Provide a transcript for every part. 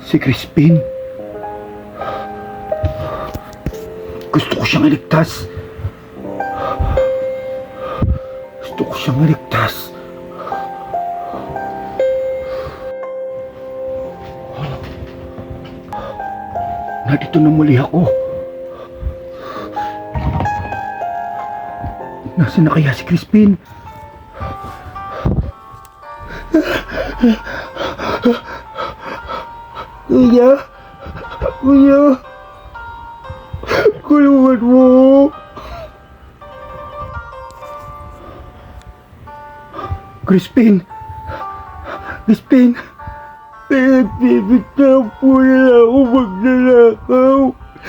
Si Crispin. Gusto ko siyang iligtas. Gusto ko siyang iligtas. Nandito na muli ako. Nasaan na kaya si Crispin? Kuya! Kuya! Kulungan mo! Crispin! Crispin! Pinagbibigyan po na ako magnanakaw.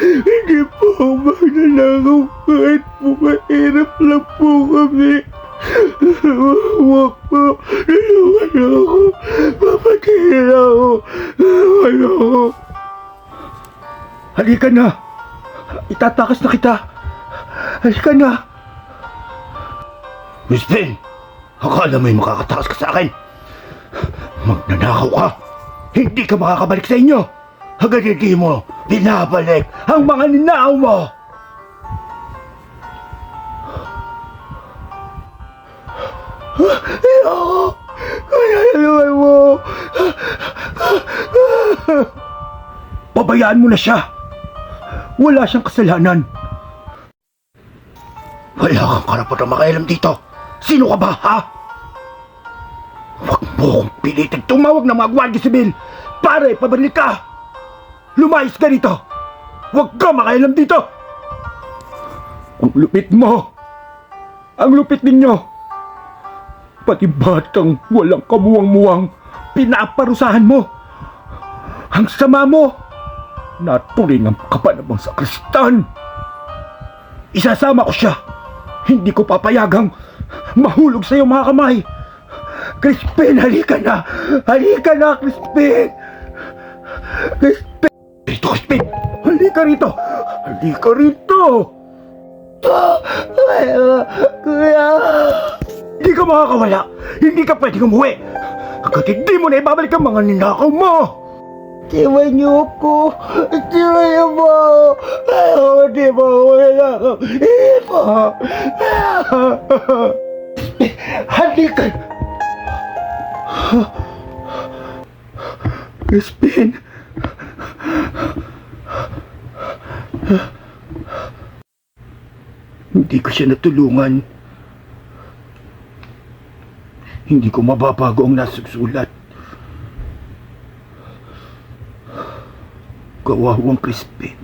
Hindi po ako magnanakaw kahit po mahirap lang po kami. Huwag po. Tulungan ako. Papatayin ako. Tulungan ako. Halika na. Itatakas na kita. Halika na. Crispin! Akala mo'y makakatakas ka sa akin. Magnanakaw ka. Hindi ka makakabalik sa inyo. Hanggang hindi mo binabalik ang mga ninakaw mo. Ayoko. Kaya mo. Pabayaan mo na siya. Wala siyang kasalanan. Wala kang karapatang makialam dito. Sino ka ba, ha? Huwag mo kong pilitin tumawag ng mga Guardia Civil para ipabaril ka. Lumayas ka rito. Huwag ka makialam dito. Ang lupit mo. Ang lupit ninyo. Pati batang walang kamuwang-muwang pinaparusahan mo. Ang sama mo. Naturingan ka pa namang sakristan. Isasama ko siya. Hindi ko papayagang mahulog sa iyong mga kamay. Crispin, halika na! Halika na, Crispin! Crispin! Rito, Crispin! Halika rito! Halika rito! Kuya! Hindi ka makakawala! Hindi ka pwedeng umuwi! Hanggat hindi mo na ibabalik ang mga ninakaw mo! Tiwan niyo ko! Tiwan niyo mo! Ayaw, di mo wala! Hindi mo! Halika! Crispin! Hindi ko siya natulungan. Hindi ko mababago ang nasusulat. Kawawang Crispin.